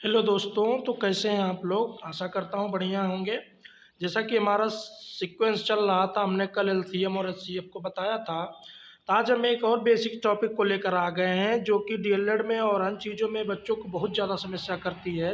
Hello दोस्तों, तो कैसे हैं आप लोग। आशा करता हूँ बढ़िया होंगे। जैसा कि हमारा सीक्वेंस चल रहा था, हमने कल एलसीएम और एचसीएफ को बताया था। तो आज हम एक और बेसिक टॉपिक को लेकर आ गए हैं जो कि डीएलएड में और अन्य चीज़ों में बच्चों को बहुत ज़्यादा समस्या करती है।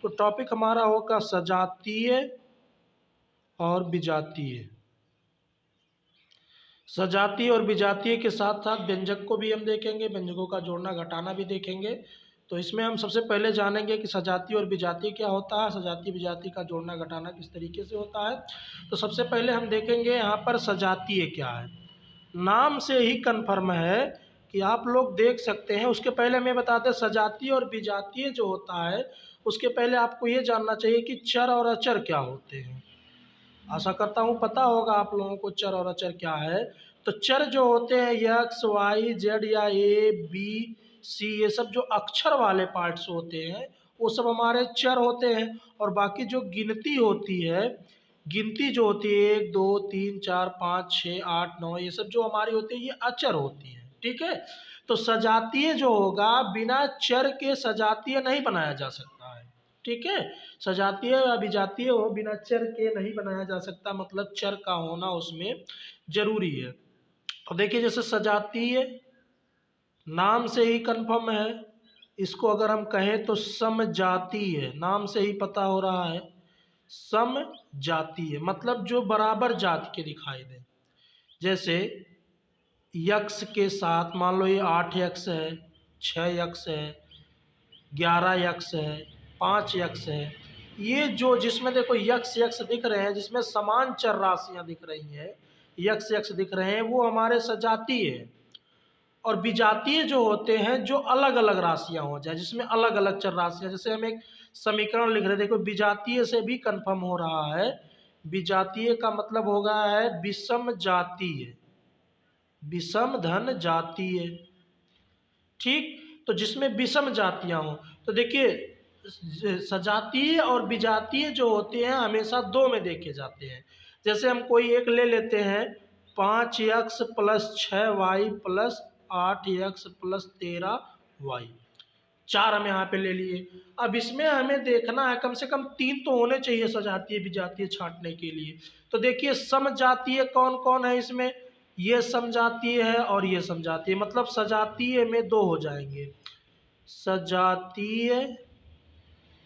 तो टॉपिक हमारा होगा सजातीय और विजातीय। सजातीय और विजातीय के साथ साथ व्यंजक को भी हम देखेंगे, व्यंजकों का जोड़ना घटाना भी देखेंगे। तो इसमें हम सबसे पहले जानेंगे कि सजातीय और विजातीय क्या होता है, सजातीय विजातीय का जोड़ना घटाना किस तरीके से होता है। तो सबसे पहले हम देखेंगे यहाँ पर सजातीय क्या है। नाम से ही कन्फर्म है कि आप लोग देख सकते हैं। उसके पहले मैं बता दें, सजातीय और विजातीय जो होता है उसके पहले आपको ये जानना चाहिए कि चर और अचर क्या होते हैं। आशा करता हूँ पता होगा आप लोगों को चर और अचर क्या है। तो चर जो होते हैं एक्स वाई जेड या ए बी सी, ये सब जो अक्षर वाले पार्ट्स होते हैं वो सब हमारे चर होते हैं। और बाकी जो गिनती होती है, गिनती जो होती है 1 2 3 4 5 6 8 9, ये सब जो हमारी होती है ये अचर होती है। ठीक है। तो सजातीय जो होगा, बिना चर के सजातीय नहीं बनाया जा सकता है। ठीक है। सजातीय या विजातीय हो, बिना चर के नहीं बनाया जा सकता, मतलब चर का होना उसमें जरूरी है। तो देखिए, जैसे सजातीय नाम से ही कंफर्म है। इसको अगर हम कहें तो समजातीय, नाम से ही पता हो रहा है। समजातीय मतलब जो बराबर जाति के दिखाई दे। जैसे यक्स के साथ मान लो ये 8 यक्स है, 6 यक्स है, 11 यक्स है, 5 यक्स है। ये जो जिसमें देखो यक्स यक्स दिख रहे हैं, जिसमें समान चर राशियां दिख रही हैं, यक्स यक्स दिख रहे हैं, वो हमारे सजातीय है। और विजातीय जो होते हैं, जो अलग अलग राशियां हो जाए, जिसमें अलग अलग चर राशियां। जैसे हम एक समीकरण लिख रहे हैं, देखो विजातीय से भी कंफर्म हो रहा है। विजातीय का मतलब होगा है विषम जातीय, विषम धन जातीय। ठीक। तो जिसमें विषम जातियां हो। तो देखिए, सजातीय और विजातीय जो होते हैं हमेशा दो में देखे जाते हैं। जैसे हम कोई एक ले लेते हैं, 5x + 6y + 8x + 13y, 4 हम यहाँ पे ले लिए। अब इसमें हमें देखना है कम से कम 3 तो होने चाहिए सजातीय विजातीय छांटने के लिए। तो देखिए, समजातीय कौन कौन है इसमें, ये समजातीय है और ये समजातीय, मतलब सजातीय में 2 हो जाएंगे। सजातीय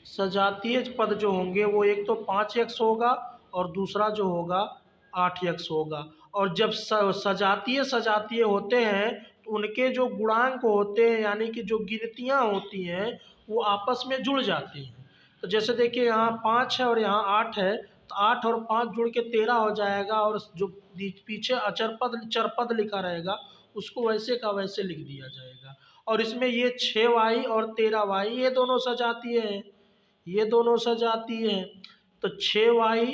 सजातीय पद जो होंगे वो एक तो 5x होगा और दूसरा जो होगा 8x होगा। और जब सजातीय सजातीय होते हैं तो उनके जो गुणांक होते हैं, यानी कि जो गिनतियां होती हैं, वो आपस में जुड़ जाती हैं। तो जैसे देखिए, यहाँ 5 है और यहाँ 8 है, तो 8 और 5 जुड़ के 13 हो जाएगा। और जो पीछे अचर पद चरपद लिखा रहेगा उसको वैसे का वैसे लिख दिया जाएगा। और इसमें ये 6y और 13y, ये दोनों सजातीय हैं, ये दोनों सजातीय हैं। तो 6y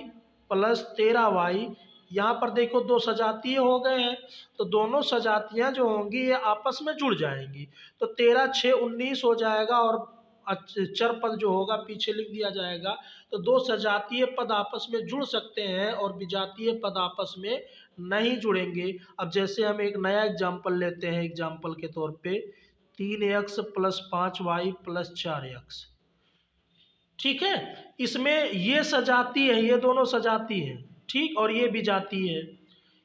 + 13y, यहाँ पर देखो दो सजातीय हो गए हैं। तो दोनों सजातियाँ जो होंगी ये आपस में जुड़ जाएंगी। तो 13 6 19 हो जाएगा और चर पद जो होगा पीछे लिख दिया जाएगा। तो दो सजातीय पद आपस में जुड़ सकते हैं और विजातीय पद आपस में नहीं जुड़ेंगे। अब जैसे हम एक नया एग्जाम्पल लेते हैं, एग्जाम्पल के तौर पे 3x + 5y + 4x। ठीक है। इसमें ये सजाती है, ये दोनों सजाती है। ठीक। और ये भी जाती है।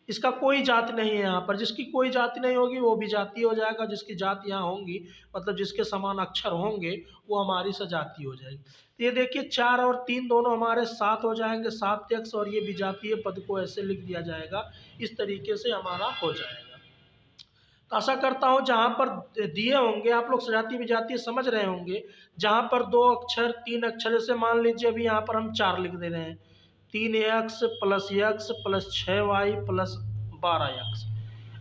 इसका कोई जाति नहीं है यहाँ पर। जिसकी कोई जाति नहीं होगी वो भी जाती हो जाएगा, जिसकी जाति यहाँ होंगी मतलब जिसके समान अक्षर होंगे वो हमारी सजाती हो जाएगी। तो ये देखिए, 4 और 3 दोनों हमारे 7 हो जाएंगे, 7x, और ये विजातीय पद को ऐसे लिख दिया जाएगा। इस तरीके से हमारा हो जाएगा। तो आशा करता हूँ जहाँ पर दिए होंगे आप लोग सजातीय विजातीय समझ रहे होंगे। जहाँ पर 2 अक्षर 3 अक्षर, जैसे मान लीजिए अभी यहाँ पर हम 4 लिख दे रहे हैं, 3x + x + 6y + 12x।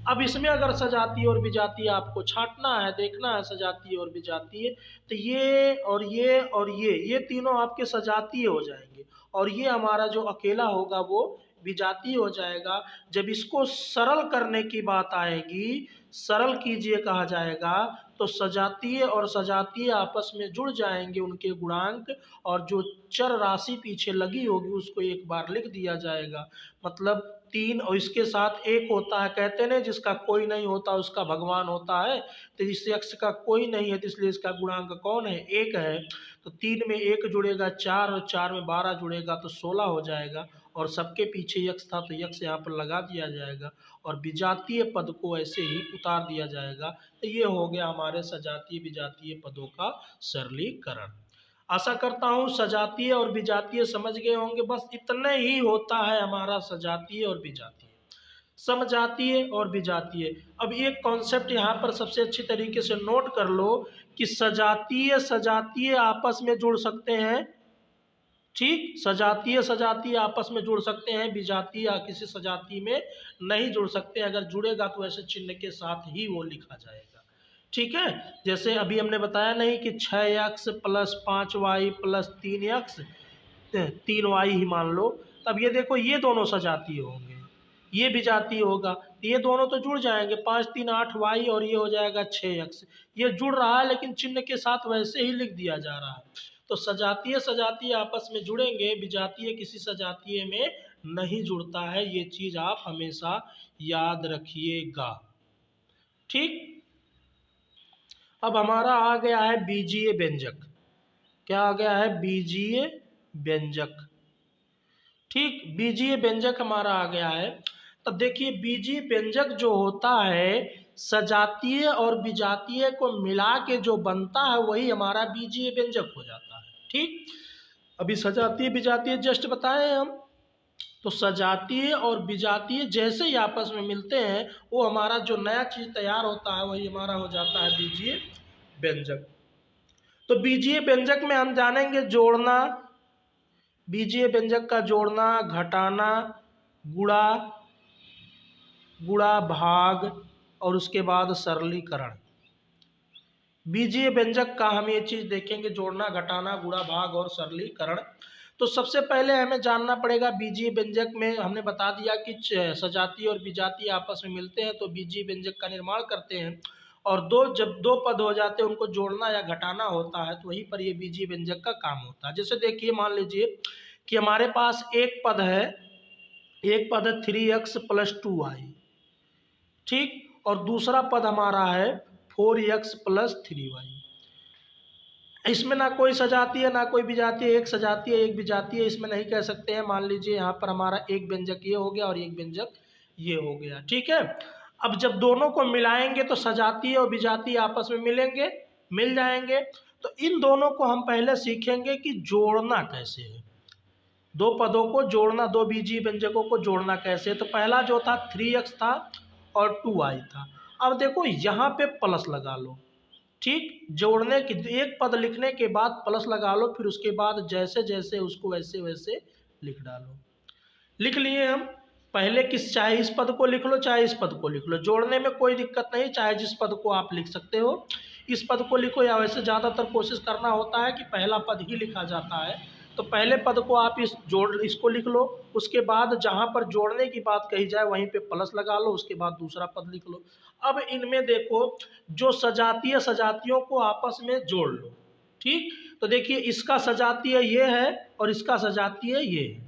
अब इसमें अगर सजातीय और विजातीय आपको छांटना है, देखना है सजातीय और विजातीय, तो ये और ये और ये तीनों आपके सजातीय हो जाएंगे। और ये हमारा जो अकेला होगा वो विजातीय हो जाएगा। जब इसको सरल करने की बात आएगी, सरल कीजिए कहा जाएगा, तो सजातीय और सजातीय आपस में जुड़ जाएंगे, उनके गुणांक और जो चर राशि पीछे लगी होगी उसको एक बार लिख दिया जाएगा। मतलब 3 और इसके साथ 1 होता है, कहते नहीं जिसका कोई नहीं होता उसका भगवान होता है, तो इस यक्ष का कोई नहीं है तो इसलिए इसका गुणांक कौन है, 1 है। तो 3 में 1 जुड़ेगा 4 और 4 में 12 जुड़ेगा तो 16 हो जाएगा। और सबके पीछे यक्ष था तो यक्ष यहाँ पर लगा दिया जाएगा और विजातीय पद को ऐसे ही उतार दिया जाएगा। तो ये हो गया हमारे सजातीय विजातीय पदों का सरलीकरण। आशा करता हूँ सजातीय और विजातीय समझ गए होंगे। बस इतने ही होता है हमारा सजातीय और विजातीय, समजातीय और विजातीय। अब एक कॉन्सेप्ट यहाँ पर सबसे अच्छी तरीके से नोट कर लो कि सजातीय सजातीय आपस में जुड़ सकते हैं, ठीक, सजातीय सजातीय आपस में जुड़ सकते हैं, विजातीय या किसी सजाती में नहीं जुड़ सकते। अगर जुड़ेगा तो ऐसे चिन्ह के साथ ही वो लिखा जाएगा, ठीक है। जैसे अभी हमने बताया नहीं कि 6x + 5y + 3x 3y ही मान लो, तब ये देखो ये दोनों सजातीय होंगे, ये विजातीय होगा, ये दोनों तो जुड़ जाएंगे, 5 3 8y और ये हो जाएगा 6x। ये जुड़ रहा है लेकिन चिन्ह के साथ वैसे ही लिख दिया जा रहा है। तो सजातीय सजातीय आपस में जुड़ेंगे, विजातीय किसी सजातीय में नहीं जुड़ता है, ये चीज आप हमेशा याद रखिएगा, ठीक। अब हमारा आ गया है बीजीय व्यंजक। क्या आ गया है, बीजीय व्यंजक, ठीक। बीजीय व्यंजक हमारा आ गया है। तब देखिए बीजीय व्यंजक जो होता है सजातीय और विजातीय को मिला के जो बनता है वही हमारा बीजीय व्यंजक हो जाता है, ठीक। अभी सजातीय विजातीय जस्ट बताए हम, तो सजातीय और विजातीय जैसे ही आपस में मिलते हैं वो हमारा जो नया चीज तैयार होता है वही हमारा हो जाता है बीजीय व्यंजक। तो बीजीय व्यंजक में हम जानेंगे जोड़ना, बीजीय व्यंजक का जोड़ना, घटाना, गुणा, गुणा भाग और उसके बाद सरलीकरण। बीजीय व्यंजक का हम ये चीज देखेंगे, जोड़ना घटाना गुणा भाग और सरलीकरण। तो सबसे पहले हमें जानना पड़ेगा बीजीय व्यंजक में, हमने बता दिया कि सजातीय और विजातीय आपस में मिलते हैं तो बीजीय व्यंजक का निर्माण करते हैं, और जब दो पद हो जाते हैं उनको जोड़ना या घटाना होता है तो वहीं पर ये बीजीय व्यंजक का काम होता है। जैसे देखिए मान लीजिए कि हमारे पास एक पद है 3x + 2y, ठीक, और दूसरा पद हमारा है 4x + 3y। इसमें ना कोई सजातीय है ना कोई विजातीय, एक सजातीय एक विजातीय इसमें नहीं कह सकते हैं। मान लीजिए यहाँ पर हमारा एक व्यंजक ये हो गया और एक व्यंजक ये हो गया, ठीक है। अब जब दोनों को मिलाएंगे तो सजातीय और विजातीय आपस में मिलेंगे, मिल जाएंगे। तो इन दोनों को हम पहले सीखेंगे कि जोड़ना कैसे है, दो पदों को जोड़ना, दो बीजीय व्यंजकों को जोड़ना कैसे है। तो पहला जो था 3x था और 2y था। अब देखो यहाँ पे प्लस लगा लो, ठीक, जोड़ने की एक पद लिखने के बाद प्लस लगा लो, फिर उसके बाद जैसे जैसे उसको वैसे वैसे लिख डालो। लिख लिए हम, पहले चाहे इस पद को लिख लो चाहे इस पद को लिख लो, जोड़ने में कोई दिक्कत नहीं, चाहे जिस पद को आप लिख सकते हो, इस पद को लिखो या वैसे ज़्यादातर कोशिश करना होता है कि पहला पद ही लिखा जाता है। तो पहले पद को आप इसको लिख लो, उसके बाद जहाँ पर जोड़ने की बात कही जाए वहीं पे प्लस लगा लो, उसके बाद दूसरा पद लिख लो। अब इनमें देखो जो सजातीय सजातियों को आपस में जोड़ लो, ठीक। तो देखिए इसका सजातीय ये है और इसका सजातीय ये है,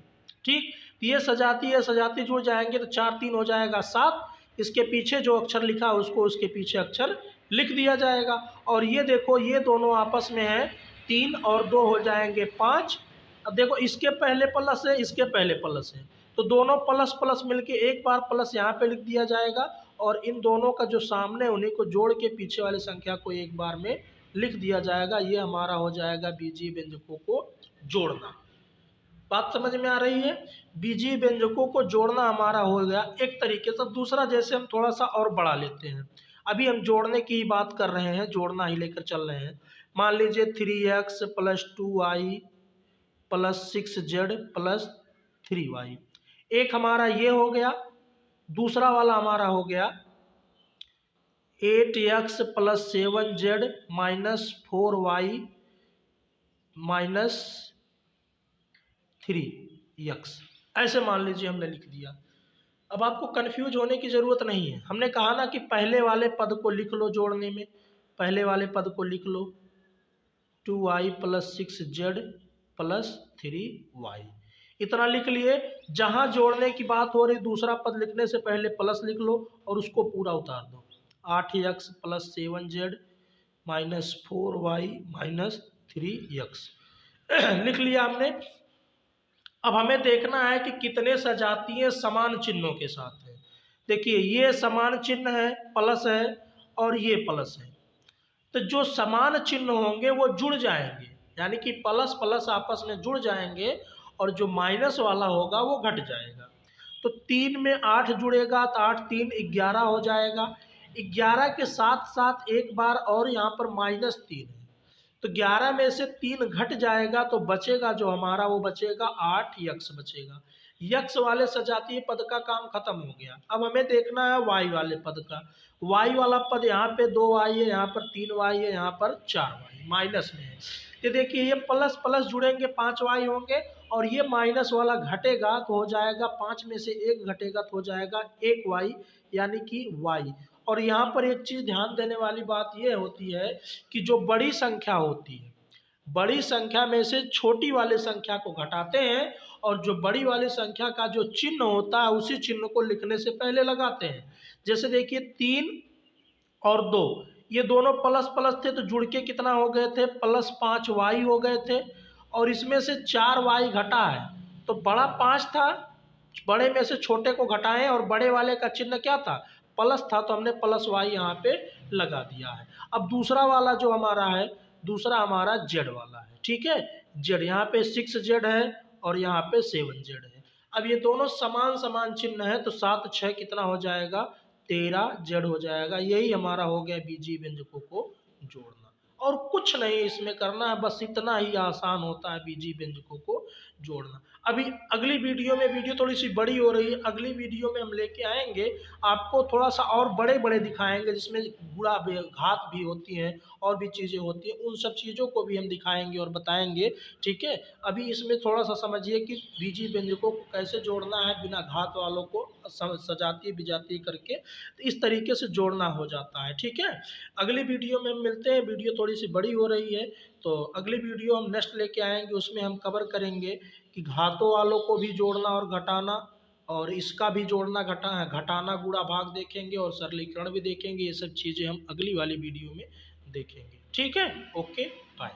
ठीक। ये सजातीय सजाती जुड़ जाएंगे तो 4 3 हो जाएगा 7, इसके पीछे जो अक्षर लिखा उसको उसके पीछे अक्षर लिख दिया जाएगा। और ये देखो ये दोनों आपस में है 3 और 2 हो जाएंगे 5। अब देखो इसके पहले प्लस है इसके पहले प्लस है, तो दोनों प्लस प्लस मिलके एक बार प्लस यहाँ पे लिख दिया जाएगा और इन दोनों का जो सामने उन्हीं को जोड़ के पीछे वाली संख्या को एक बार में लिख दिया जाएगा। ये हमारा हो जाएगा बीजीय व्यंजकों को जोड़ना। बात समझ में आ रही है, बीजीय व्यंजकों को जोड़ना हमारा हो गया एक तरीके से। दूसरा जैसे हम थोड़ा सा और बढ़ा लेते हैं, अभी हम जोड़ने की बात कर रहे हैं, जोड़ना ही लेकर चल रहे हैं। मान लीजिए 3x + 2y + 6z + 3y, एक हमारा ये हो गया, दूसरा वाला हमारा हो गया 8x + 7z - 4y - 3x, ऐसे मान लीजिए हमने लिख दिया। अब आपको कंफ्यूज होने की ज़रूरत नहीं है, हमने कहा ना कि पहले वाले पद को लिख लो जोड़ने में, पहले वाले पद को लिख लो 2y + 6z + 3y, इतना लिख लिए। जहां जोड़ने की बात हो रही दूसरा पद लिखने से पहले प्लस लिख लो और उसको पूरा उतार दो। 8x plus 7z minus 4y minus 3x लिख लिया हमने। अब हमें देखना है कि कितने सजातीय समान चिन्हों के साथ हैं। देखिए ये समान चिन्ह है, प्लस है और ये प्लस है, तो जो समान चिन्ह होंगे वो जुड़ जाएंगे, यानी कि प्लस प्लस आपस में जुड़ जाएंगे और जो माइनस वाला होगा वो घट जाएगा। तो 3 में 8 जुड़ेगा तो 8 3 11 हो जाएगा। 11 के साथ साथ एक बार और यहाँ पर -3 है, तो 11 में से 3 घट जाएगा तो बचेगा जो हमारा वो बचेगा 8 यक्स बचेगा। यक्स वाले सजातीय पद का काम खत्म हो गया। अब हमें देखना है वाई वाले पद का। वाई वाला पद यहाँ पे 2y है, यहाँ पर 3y है, यहाँ पर 4y माइनस में है। ये देखिए ये प्लस प्लस जुड़ेंगे 5y होंगे और ये माइनस वाला घटेगा तो हो जाएगा 5 में से 1 घटेगा तो हो जाएगा 1y यानी कि y। और यहाँ पर एक चीज ध्यान देने वाली बात यह होती है कि जो बड़ी संख्या होती है, बड़ी संख्या में से छोटी वाली संख्या को घटाते हैं और जो बड़ी वाली संख्या का जो चिन्ह होता है उसी चिन्ह को लिखने से पहले लगाते हैं। जैसे देखिए 3 और 2 ये दोनों प्लस प्लस थे तो जुड़ के कितना हो गए थे, प्लस 5y हो गए थे और इसमें से 4y घटा है तो बड़ा 5 था, बड़े में से छोटे को घटाएं और बड़े वाले का चिन्ह क्या था, प्लस था, तो हमने प्लस वाई यहाँ पे लगा दिया है। अब दूसरा वाला जो हमारा है, दूसरा हमारा जेड वाला है, ठीक है। जेड यहाँ पे 6z है और यहाँ पे 7z है। अब ये दोनों समान समान चिन्ह है तो 7 6 कितना हो जाएगा, 13z हो जाएगा। यही हमारा हो गया बीजीय व्यंजकों को जोड़ना, और कुछ नहीं इसमें करना है, बस इतना ही आसान होता है बीजीय व्यंजकों को जोड़ना। अभी अगली वीडियो में, वीडियो थोड़ी सी बड़ी हो रही है, अगली वीडियो में हम लेके आएंगे आपको थोड़ा सा और बड़े बड़े दिखाएंगे जिसमें गुणा घात भी होती हैं और भी चीज़ें होती हैं, उन सब चीज़ों को भी हम दिखाएंगे और बताएंगे, ठीक है। अभी इसमें थोड़ा सा समझिए कि बीजीय व्यंजकों को कैसे जोड़ना है बिना घात वालों को सजातीय विजातीय करके, तो इस तरीके से जोड़ना हो जाता है, ठीक है। अगली वीडियो में हम मिलते हैं, वीडियो थोड़ी सी बड़ी हो रही है तो अगली वीडियो हम नेक्स्ट लेके आएंगे, उसमें हम कवर करेंगे कि घातों वालों को भी जोड़ना और घटाना, और इसका भी जोड़ना घटाना गुणा भाग देखेंगे और सरलीकरण भी देखेंगे। ये सब चीज़ें हम अगली वाली वीडियो में देखेंगे, ठीक है। Okay bye.